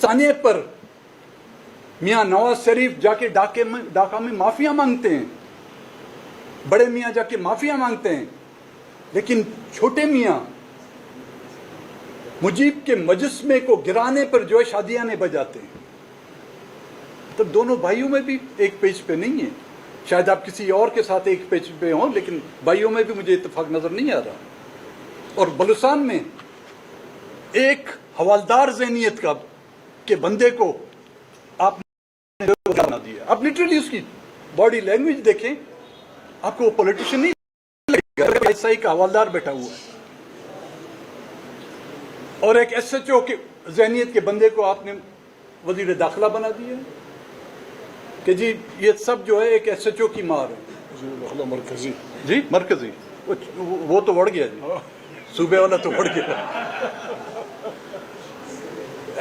ताने पर मियाँ नवाज शरीफ जाके ढाका में माफिया मांगते हैं, बड़े मियाँ जाके माफिया मांगते हैं, लेकिन छोटे मियाँ मुजीब के मजस्मे को गिराने पर जो है शादियाने बजाते हैं। तब दोनों भाइयों में भी एक पेज पे नहीं है। शायद आप किसी और के साथ एक पेज पे हो, लेकिन भाइयों में भी मुझे इत्तेफाक नजर नहीं आ रहा। और बलूचिस्तान में एक हवालदार ज़हनियत का के बंदे को आपने बना दिया। आप लिटरली उसकी बॉडी लैंग्वेज देखें, आपको वो पॉलिटिशियन नहीं लगेगा, ऐसा ही का हवालदार बैठा हुआ है। और एक SHO के ज़हनियत के बंदे को आपने वजीर दाखिला बना दिया कि जी ये सब जो है एक SHO की मार है। मरकजी जी मरकजी वो तो बढ़ गया जी, सूबे वाला तो बढ़ गया।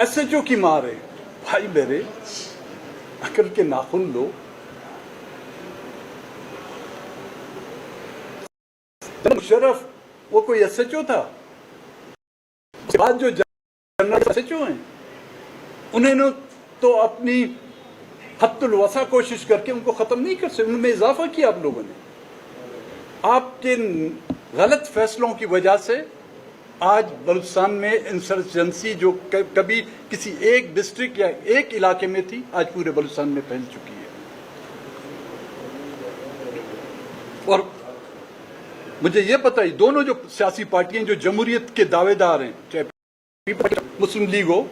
SHO की मार है। भाई मेरे अकल के नाखून लो। मुशर्रफ वो कोई SHO था? बाद जो जनरल SHO हैं उन्होंने तो अपनी हद्दुल वसा कोशिश करके उनको खत्म नहीं कर सके, उनमें इजाफा किया आप लोगों ने। आपके गलत फैसलों की वजह से आज बलूचिस्तान में इंसर्जेंसी जो कभी किसी एक डिस्ट्रिक्ट या एक इलाके में थी, आज पूरे बलूचिस्तान में फैल चुकी है। और मुझे ये पता है दोनों जो सियासी पार्टियां जो जमहूरियत के दावेदार हैं, चाहे मुस्लिम लीग हो,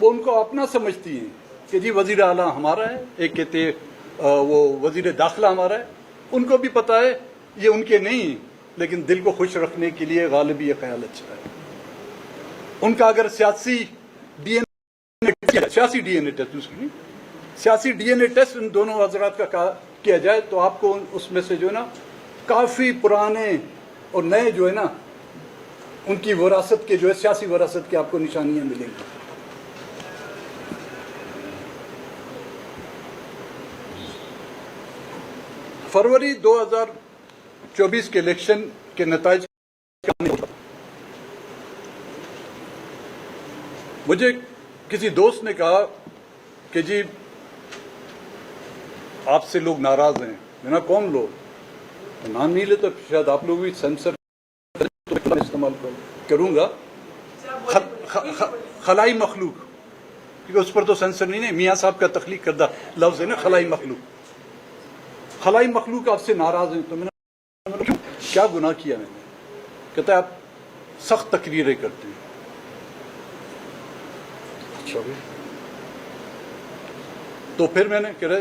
वो उनको अपना समझती हैं कि जी वजीर आला हमारा है, एक कहते वो वजीर दाखिला हमारा है। उनको भी पता है ये उनके नहीं, लेकिन दिल को खुश रखने के लिए गालिब ये ख्याल अच्छा है। उनका अगर सियासी DNA टेस्ट इन दोनों हजरात का किया जाए तो आपको उसमें से जो है ना काफ़ी पुराने और नए जो है ना उनकी विरासत के जो है सियासी विरासत की आपको निशानियां मिलेंगी। फरवरी 2024 के इलेक्शन के नताइज मुझे किसी दोस्त ने कहा कि जी आपसे लोग नाराज हैं। मैंने कौन लोग? तो नाम नहीं लेता, शायद आप लोग भी सेंसर तो इस्तेमाल करूंगा। खलाई मखलूक, क्योंकि उस पर तो सेंसर नहीं है, मियाँ साहब का तख्लीक करदा लफ्ज है ना खलाई मखलूक। खलाई मखलूक आपसे नाराज हैं। तो मैंने क्या गुनाह किया मैंने? कहता है आप सख्त तकरीरें करते हैं। तो फिर मैंने कह रहा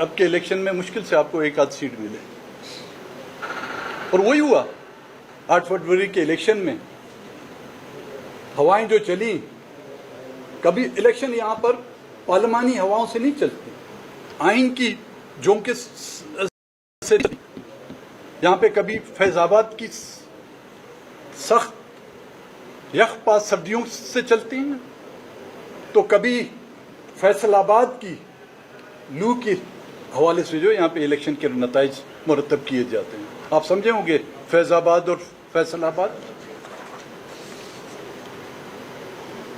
अब के इलेक्शन में मुश्किल से आपको एक आध सीट मिले, और वही हुआ। 8 फरवरी के इलेक्शन में हवाएं जो चली, कभी इलेक्शन यहाँ पर पार्लिमानी हवाओं से नहीं चलती, आइन की झोंके से। यहाँ पे कभी फैजाबाद की सख्त यखपात सर्दियों से चलती हैं, तो कभी फैसलाबाद की लू के हवाले से जो यहाँ पे इलेक्शन के नताइज मुरतब किए जाते हैं। आप समझे होंगे फैजाबाद और फैसलाबाद।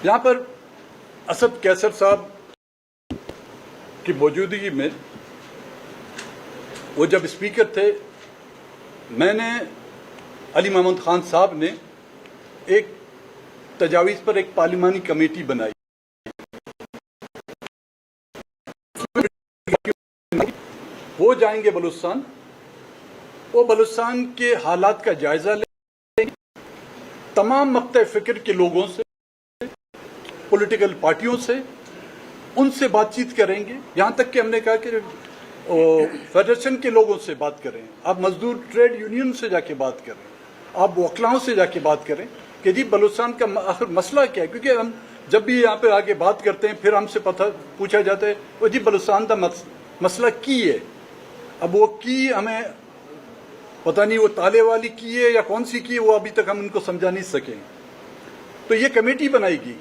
यहाँ पर असद कैसर साहब की मौजूदगी में वो जब स्पीकर थे, मैंने अली मोहम्मद खान साहब ने एक तजावीज़ पर एक पार्लिमानी कमेटी बनाई। वो जाएंगे बलूचिस्तान, वो बलूचिस्तान के हालात का जायजा लेंगे, तमाम मक्ता फ़िक्र के लोगों से, पॉलिटिकल पार्टियों से, उनसे बातचीत करेंगे। यहाँ तक कि हमने कहा कि फेडरेशन के लोगों से बात करें, आप मजदूर ट्रेड यूनियन से जाके बात करें, आप वकलाओं से जाके बात करें कि जी बलूचिस्तान का आखिर मसला क्या है। क्योंकि हम जब भी यहाँ पे आके बात करते हैं फिर हमसे पूछा जाता है वो जी बलूचिस्तान का मसला की है। अब वो की हमें पता नहीं, वो ताले वाली की है या कौन सी की है, वो अभी तक हम उनको समझा नहीं सके। तो ये कमेटी बनाएगी।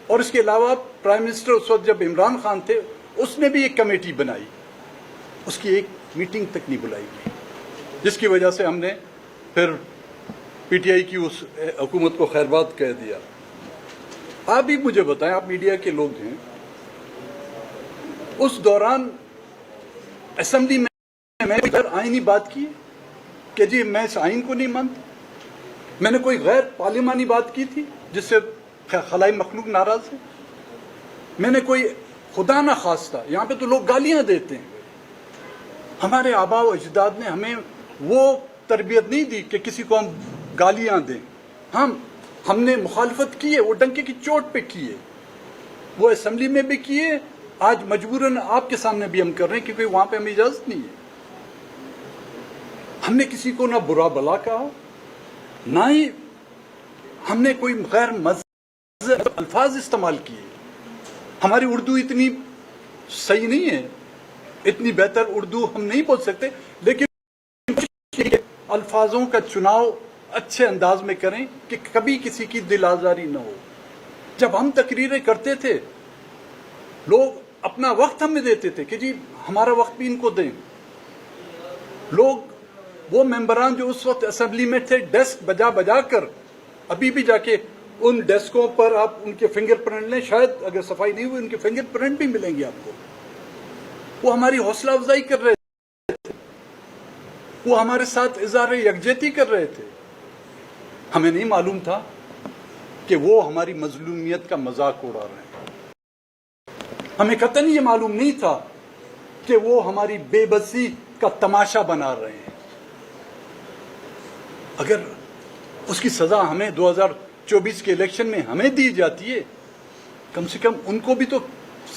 और इसके अलावा प्राइम मिनिस्टर उस वक्त जब इमरान खान थे, उसने भी एक कमेटी बनाई, उसकी एक मीटिंग तक नहीं बुलाई गई, जिसकी वजह से हमने फिर PTI की उस हुकूमत को खैरबाद कह दिया। آپ بھی مجھے بتائیں, آپ میڈیا کے لوگ ہیں, اس دوران اسمبلی میں آئینی بات کی کہ جی میں اس آئین کو نہیں مانتا. میں نے کوئی غیر پارلیمانی بات کی تھی جس سے خلائی مخلوق ناراض ہے؟ میں نے کوئی خدا نہ خواستہ, یہاں پہ تو لوگ گالیاں دیتے ہیں. ہمارے آباء و اجداد نے ہمیں وہ تربیت نہیں دی کہ کسی کو ہم گالیاں دیں. ہم نے مخالفت کی ہے, وہ ڈنکے کی چوٹ پہ کی ہے, وہ اسمبلی میں بھی کیے, آج مجبوراً آپ کے سامنے بھی ہم کر رہے ہیں کیونکہ وہاں پہ ہمیں اجازت نہیں ہے. ہم نے کسی کو نہ برا بلا کہا, نہ ہی ہم نے کوئی غیر مہذب الفاظ استعمال کیے. ہماری اردو اتنی صحیح نہیں ہے, اتنی بہتر اردو ہم نہیں بول سکتے, لیکن الفاظوں کا چناؤ اچھے انداز میں کریں کہ کبھی کسی کی دل آزاری نہ ہو. جب ہم تقریریں کرتے تھے لوگ اپنا وقت ہمیں دیتے تھے کہ جی ہمارا وقت بھی ان کو دیں. لوگ وہ ممبران جو اس وقت اسمبلی میں تھے ڈیسک بجا بجا کر, ابھی بھی جا کے ان ڈیسکوں پر آپ ان کے فنگر پرنٹ لیں, شاید اگر صفائی نہیں ہوئی ان کے فنگر پرنٹ بھی ملیں گے آپ کو. وہ ہماری حوصلہ افزائی کر رہے تھے, وہ ہمارے ساتھ اظہار یکجہتی کر رہے تھے. ہمیں نہیں معلوم تھا کہ وہ ہماری مظلومیت کا مذاق اڑا رہے ہیں. ہمیں قطعاً یہ معلوم نہیں تھا کہ وہ ہماری بے بسی کا تماشا بنا رہے ہیں. اگر اس کی سزا ہمیں 2024 کے الیکشن میں ہمیں دی جاتی ہے, کم سے کم ان کو بھی تو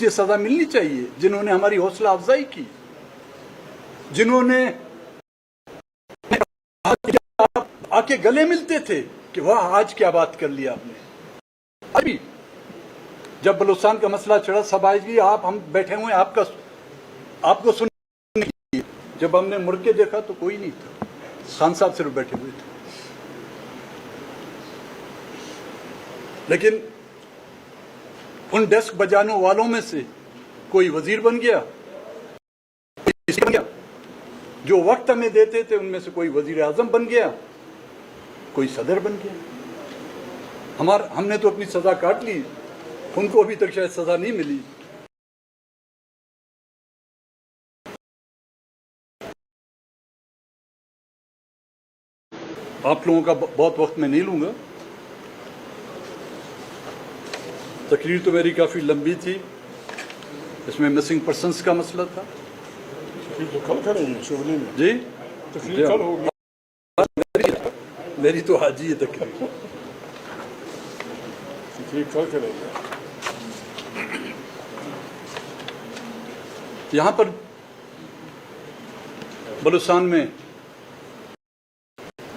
یہ سزا ملنی چاہیے جنہوں نے ہماری حوصلہ افزائی کی, جنہوں نے آ کے گلے ملتے تھے کہ واہ آج کیا بات کر لیا آپ نے. ابھی جب بلوچستان کا مسئلہ چڑھا سب آج گئی, ہم بیٹھے ہوئے آپ کو سن. جب ہم نے مڑ کے دیکھا تو کوئی نہیں تھا, خان صاحب صرف بیٹھے ہوئے تھے. لیکن ان ڈیسک بجانے والوں میں سے کوئی وزیر بن گیا, جو وقت ہمیں دیتے تھے ان میں سے کوئی وزیر اعظم بن گیا, کوئی صدر بن گیا. ہم نے تو اپنی سزا کاٹ لی, ان کو ابھی تک شاید سزا نہیں ملی. آپ لوگوں کا بہت وقت میں نہیں لوں گا. تقریر تو میری کافی لمبی تھی, اس میں مسنگ پرسنس کا مسئلہ تھا. جی میری تو آج ہی ہے تقریر. یہاں پر بلوچستان میں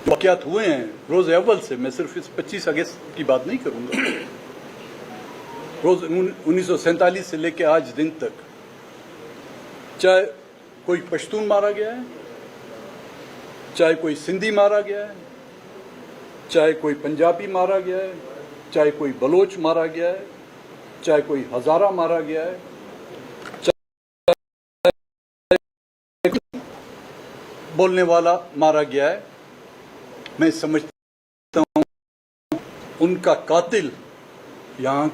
واقعات ہوئے ہیں روز اول سے. میں صرف اس 25 اگست کی بات نہیں کروں گا. روز 1947 سے لے کے آج دن تک, چاہے کوئی پشتون مارا گیا ہے, چاہے کوئی سندھی مارا گیا ہے, چاہے کوئی پنجابی مارا گیا ہے, چاہے کوئی بلوچ مارا گیا ہے, چاہے کوئی ہزارہ مارا گیا ہے, بولنے والا مارا گیا ہے. میں سمجھتا ہوں ان کا قاتل یہاں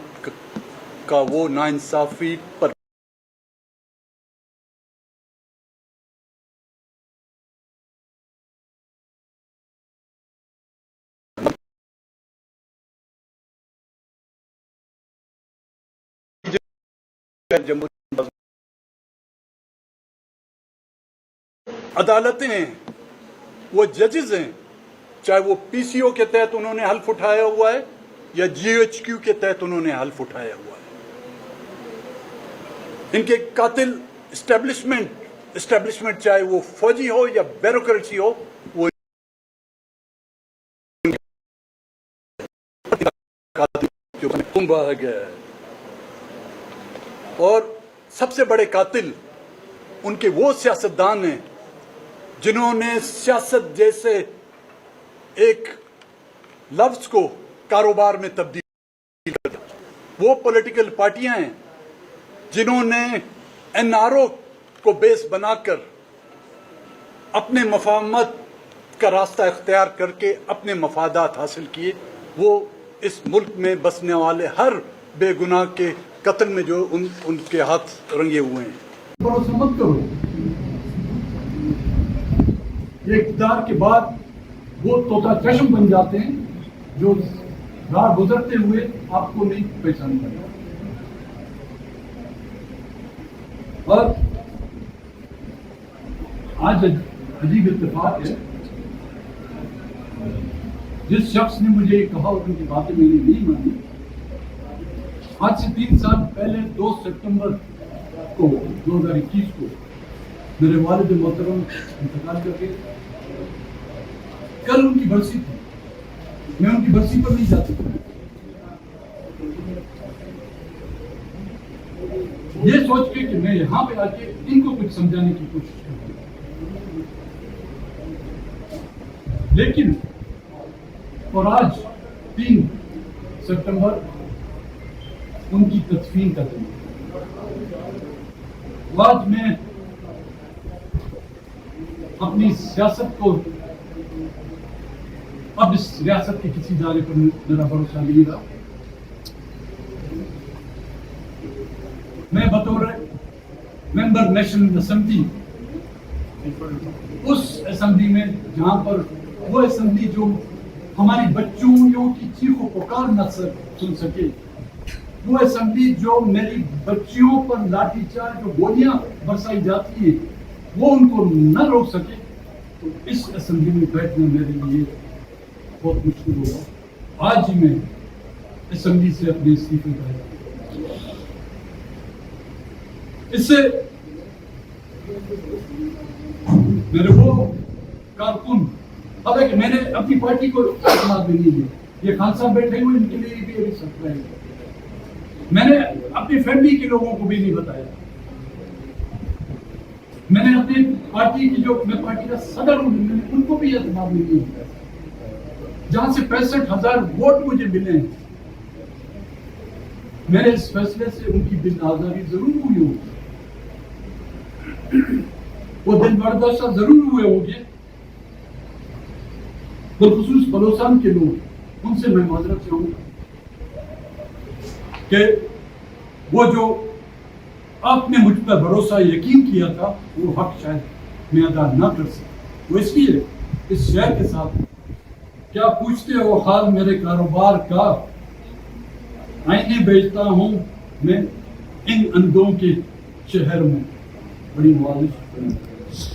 کا وہ ناانصافی پر عدالتیں ہیں, وہ ججز ہیں, چاہے وہ پی سی او کے تحت انہوں نے حلف اٹھایا ہوا ہے یا جی ایچ کیو کے تحت انہوں نے حلف اٹھایا ہوا ہے. ان کے قاتل اسٹیبلشمنٹ چاہے وہ فوجی ہو یا بیوروکریسی ہو, وہ بڑھا گیا ہے. اور سب سے بڑے قاتل ان کے وہ سیاستدان ہیں جنہوں نے سیاست جیسے ایک لفظ کو کاروبار میں تبدیل کر دیا. وہ پولیٹیکل پارٹیاں ہیں جنہوں نے این آر او کو بیس بنا کر اپنے مفاہمت کا راستہ اختیار کر کے اپنے مفادات حاصل کیے. وہ اس ملک میں بسنے والے ہر بے گناہ کے قتل میں جو ان کے ہاتھ رنگے ہوئے ہیں. بھروسہ مت کرو. اقتدار کے بعد وہ طوطا چشم بن جاتے ہیں جو راہ گزرتے ہوئے آپ کو نہیں پہچان پائے. اور آج عجیب اتفاق ہے, جس شخص نے مجھے کہا اور ان کی باتیں میں نے نہیں مانی, آج سے 3 سال پہلے 2 سپتمبر کو 2021 کو میرے والد محترم انتقال کر گئے. کل ان کی برسی تھی, میں ان کی برسی پر نہیں جا سکتا. یہ سوچ کے کہ میں یہاں پہ آ کے ان کو کچھ سمجھانے کی کوشش کروں, لیکن اور آج 3 سپتمبر ان کی تدفین کا دن. آج میں اپنی سیاست کو اب اس ریاست کے کسی ادارے پر میرا بھروسہ نہیں رہا. میں بطور ممبر نیشنل اسمبلی, اس اسمبلی میں جہاں پر وہ اسمبلی جو ہماری بچوں کی چیخ و پکار نہ سن سکے, وہ اسمبلی جو میری بچیوں پر لاٹھی چارج جو گولیاں برسائی جاتی ہیں وہ ان کو نہ روک سکے, تو اس اسمبلی میں بیٹھنا میرے لیے بہت مشکل ہوگا. آج ہی میں اسمبلی سے اپنے استعفے کا اس سے میرے وہ کارکن, حالانکہ میں نے اپنی پارٹی کو اعتماد بھی نہیں دیا. یہ خان صاحب بیٹھے ہوئے, ان کے لیے بھی ابھی سرپرائز ہے. میں نے اپنی فیملی کے لوگوں کو بھی نہیں بتایا. میں نے اپنی پارٹی کی جو میں پارٹی کا صدر ہوں, ان کو بھی اعتماد نہیں دیا. جہاں سے 65,000 ووٹ مجھے ملے ہیں, میرے اس فیصلے سے ان کی دل آزاری ضرور ہوئی ہوگی, وہ دل برداشتہ ضرور ہوئے ہوں گے. بالخصوص بلوچستان کے لوگ, ان سے میں معذرت چاہوں گا کہ وہ جو آپ نے مجھ پر بھروسہ یقین کیا تھا وہ حق شاید میں ادا نہ کر سکا. وہ اس لیے اس شہر کے ساتھ کیا پوچھتے ہو حال میرے کاروبار کا, آئینے بیچتا ہوں میں ان اندوں کے شہر میں. بڑی معالج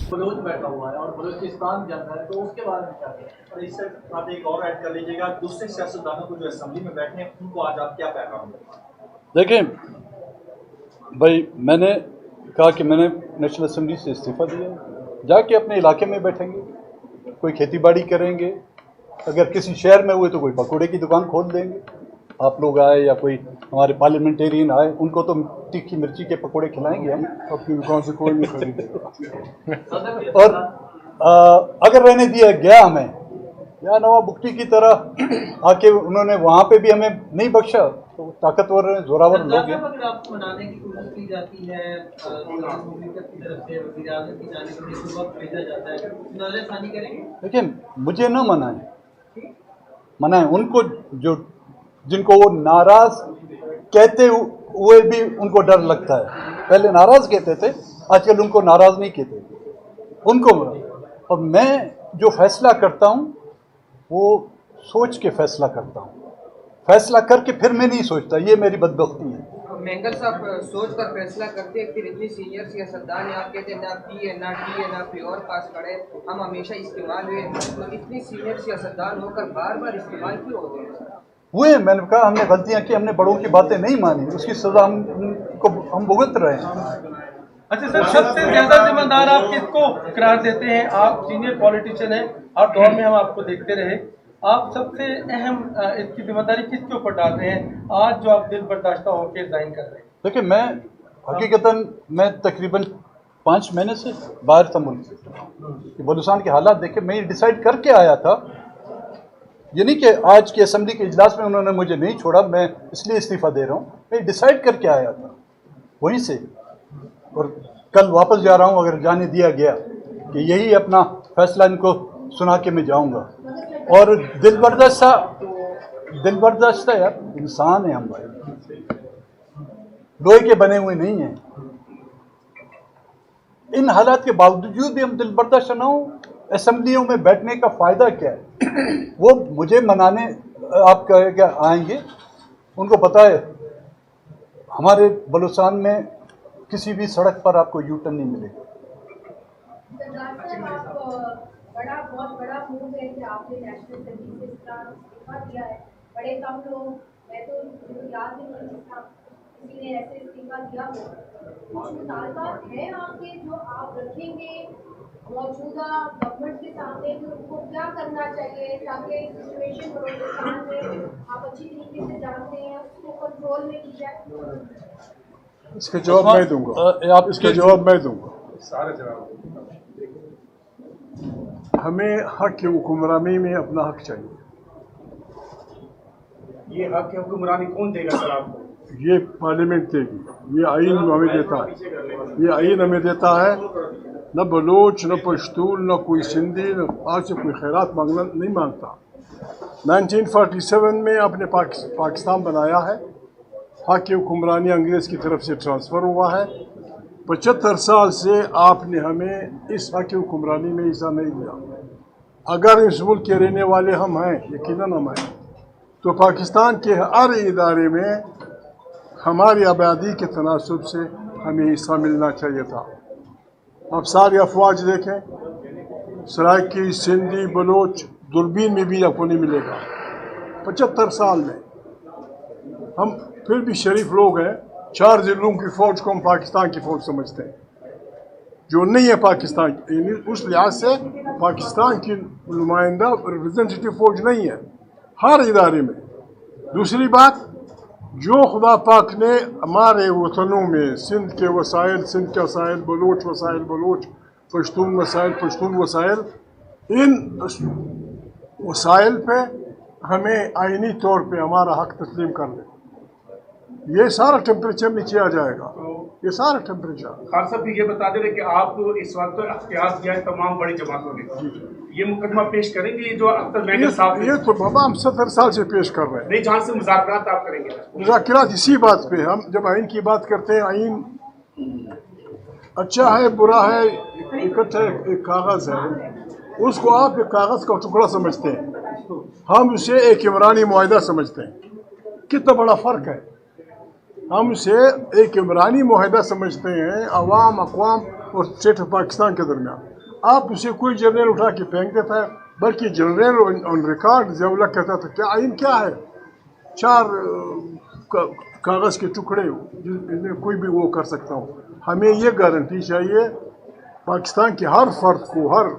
بلوچ بیٹھا ہوا ہے اور بلوچستان جاتا ہے, تو اس کے بارے میں کیا ہے؟ اور اس سے آپ ایک اور ایڈ کر لیجیے گا, دوسرے سیاستدانوں کو جو اسمبلی میں بیٹھے ہیں ان کو آج آپ کیا پیغام دیں؟ دیکھیں بھائی, میں نے کہا کہ میں نے نیشنل اسمبلی سے استعفیٰ دیا, جا کے اپنے علاقے میں بیٹھیں گے, کوئی کھیتی باڑی کریں گے, اگر کسی شہر میں ہوئے تو کوئی پکوڑے کی دکان کھول دیں گے. آپ لوگ آئے یا کوئی ہمارے پارلیمنٹیرین آئے, ان کو تو تیکھی مرچی کے پکوڑے کھلائیں گے ہم, اپنی دکان سے کوئی نہیں خریدے گا. اور اگر رہنے دیا گیا ہمیں یا نواب بگٹی کی طرح آ کے انہوں نے وہاں پہ بھی ہمیں نہیں بخشا, تو طاقتور زوراور لوگ ہیں. اگر آپ کو منانے کی کوشش کی جاتی ہے مملکت کی طرف سے, وزیر اعظم کی جانب سے اس وقت بھیجا جاتا ہے, نظر ثانی کریں گے؟ لیکن مجھے نہ منائیں ان کو جو جن کو وہ ناراض کہتے ہوئے بھی ان کو ڈر لگتا ہے. پہلے ناراض کہتے تھے, آج کل ان کو ناراض نہیں کہتے, ان کو. اور میں جو فیصلہ کرتا ہوں وہ سوچ کے فیصلہ کرتا ہوں, فیصلہ کر کے پھر میں نہیں سوچتا. یہ میری بدبختی ہے. مینگل صاحب سوچ کر فیصلہ کرتے ہیں, پھر اتنی سینئر سیاستدان ہیں, آپ کہتے ہیں نہ پی ہے نہ ٹی ہے نہ کوئی اور پاس پڑے, ہم ہمیشہ استعمال ہوئے, تو اتنی سینئر سیاستدان ہو کر بار بار استعمال کیوں ہو گئے ہوئے؟ میں نے کہا ہم نے غلطیاں کی, ہم نے بڑوں کی باتیں نہیں مانی, اس کی سزا ہم بھگت رہے ہیں. اچھا سر, سب سے زیادہ ذمہ دار آپ کس کو قرار دیتے ہیں؟ آپ سینئر پولیٹیشین ہیں, ہر دور میں ہم آپ کو دیکھتے رہے, آپ سب سے اہم اس کی ذمہ داری کس کے اوپر ڈال رہے ہیں آج جو آپ دل برداشتہ ہو کے ریزائن کر رہے ہیں؟ دیکھیں, میں حقیقتاً میں تقریباً 5 مہینے سے باہر تھا ملک سے, کہ بلوچستان کے حالات دیکھے. میں یہ ڈیسائیڈ کر کے آیا تھا, یہ نہیں کہ آج کے اسمبلی کے اجلاس میں انہوں نے مجھے نہیں چھوڑا, میں اس لیے استعفیٰ دے رہا ہوں. میں ڈیسائیڈ کر کے آیا تھا وہیں سے, اور کل واپس جا رہا ہوں اگر جانے دیا گیا, کہ یہی اپنا فیصلہ ان کو سنا کے میں جاؤں گا. اور دل برداشتہ दिल बर्दाश्त है यार, इंसान है हम भाई, लोहे के बने हुए नहीं हैं। इन हालात के बावजूद भी हम दिल बर्दाश्त ना हो, असेंबलियों में बैठने का फ़ायदा क्या है? वो मुझे मनाने आप क्या आएंगे, उनको पता है हमारे बलूचिस्तान में किसी भी सड़क पर आपको यू टर्न नहीं मिलेगा। बहुत बड़ा मूव है कि आपने नेशनल असेंबली से इस्तीफा दिया है। बड़े कम लोग, मैं तो याद नहीं किसी ने ऐसे इस्तीफा दिया हो। कुछ मुतालबात हैं आपके जो आप रखेंगे मौजूदा गवर्नमेंट के सामने, कि उनको क्या करना चाहिए ताकि सिचुएशन बलूचिस्तान में आप अच्छी तरीके से जानते हैं उसको कंट्रोल में की जाए? इसका जवाब मैं दूंगा, इसका जवाब मैं दूंगा। हमें हक की हुक्मरानी में अपना हक चाहिए। ये हक की हुक्मरानी कौन देगा सर आपको? ये पार्लियामेंट देगी, ये आइन हमें देता है, ये आइन हमें देता है। न बलोच, न पश्तून, न कोई सिंधी, न आज से कोई खैरात मांगना नहीं मांगता। 1947 में आपने पाकिस्तान बनाया है, हक की हुक्मरानी अंग्रेज़ की तरफ से ट्रांसफ़र हुआ है। 75 साल से आपने हमें इस हक की हुक्मरानी में हिस्सा नहीं दिया। अगर इस मुल्क के रहने वाले हम हैं, यकीनन हम हैं, तो पाकिस्तान के हर इदारे में हमारी आबादी के तनासब से हमें हिस्सा मिलना चाहिए था। अब सारी अफवाज देखें, सराइकी, सिंधी, बलोच, दूरबीन में भी आपको नहीं मिलेगा। 75 साल में हम फिर भी शरीफ लोग हैं। 4 ज़िलों की फ़ौज को हम पाकिस्तान की फ़ौज समझते हैं, जो नहीं है पाकिस्तान, उस लिहाज से पाकिस्तान की नुमाइंदा रिप्रेजेंटेटिव फ़ौज नहीं है हर इदारे में। दूसरी बात, जो खुदा पाक ने हमारे वतनों में सिंध के वसाइल, सिंध के वसाइल, बलोच वसाइल बलोच, पश्तून वसाइल पश्तून वसाइल, इन वसाइल पे हमें आइनी तौर पे हमारा हक तस्लीम कर ले। ये सारा टेम्परेचर नीचे आ जाएगा, ये सारा टेम्परेचर। खान साहब भी ये बता दे रहे कि आप इस वक्त इख्तियार किया है तमाम बड़ी जमातों ने, ये मुकदमा पेश करेंगे जो अख्तर महंगल साहब ये तो बाबा हम 70 साल से पेश कर रहे हैं। नहीं, जहाँ से मुज़ाकरात आप करेंगे? मुज़ाकरात इसी बात पे, हम जब आइन की बात करते हैं, आइन अच्छा है बुरा है, इकट्ठा एक कागज़ है, उसको आप एक कागज़ का टुकड़ा समझते हैं, हम उसे एक इमरानी मुआहिदा समझते हैं। कितना बड़ा फ़र्क है। हम उसे एक इमरानी मुआहिदा समझते हैं अवाम, अक़वाम और स्टेट ऑफ पाकिस्तान के दरमियान। आप उसे कोई जनरल उठा के फेंक देता है, बल्कि जनरल ऑन रिकॉर्ड जवला कहता था क्या आइन क्या है, 4 कागज़ के टुकड़े जिनमें कोई भी वो कर सकता हूँ। हमें ये गारंटी चाहिए पाकिस्तान के हर फर्द को। हर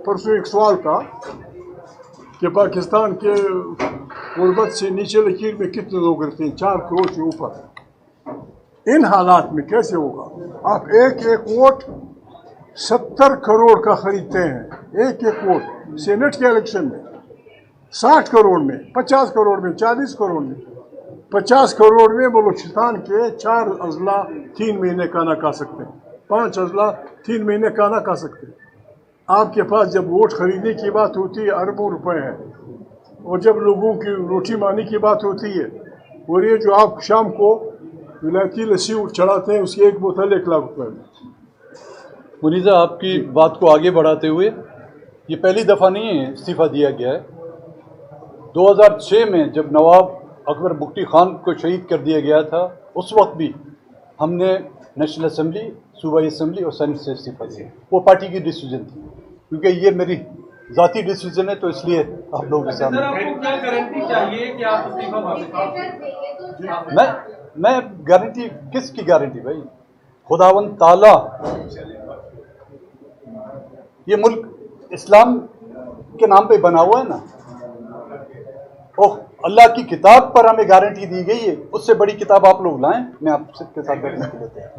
परसों एक सवाल था कि पाकिस्तान के गुर्बत से नीचे लकीर में कितने लोग रहते हैं, 4 करोड़ से ऊपर। इन हालात में कैसे होगा? आप एक एक वोट 70 करोड़ का खरीदते हैं, एक एक वोट सेनेट के इलेक्शन में 60 करोड़ में, 50 करोड़ में, 40 करोड़ में। 50 करोड़ में बलूचिस्तान के 4 अजला 3 महीने खाना खा सकते हैं, 5 अजला 3 महीने खाना खा सकते हैं। आपके पास जब वोट खरीदने की बात होती है अरबों रुपए हैं, और जब लोगों की रोटी मानी की बात होती है, और ये जो आप शाम को विलायती लस्सी चढ़ाते हैं उसकी एक बोतल 1 लाख रुपए में। मुनीज़ा, आपकी बात को आगे बढ़ाते हुए, ये पहली दफ़ा नहीं है इस्तीफ़ा दिया गया है। 2006 में जब नवाब अकबर बुगटी खान को शहीद कर दिया गया था, उस वक्त भी हमने नेशनल असेंबली, सूबाई असेंबली और सेनेट से इस्तीफ़ा दिया। वो पार्टी की डिसीजन थी, क्योंकि ये मेरी ज़ाती डिसीजन है, तो इसलिए आप लोगों के सामने। आपको क्या गारंटी चाहिए कि आप इस्तीफा वापस? मैं गारंटी, किसकी गारंटी भाई? खुदावंद ताला, ये मुल्क इस्लाम के नाम पे बना हुआ है ना, और अल्लाह की किताब पर हमें गारंटी दी गई है। उससे बड़ी किताब आप लोग लाएं, मैं आपके साथ बैठने के लिए तैयार हूं।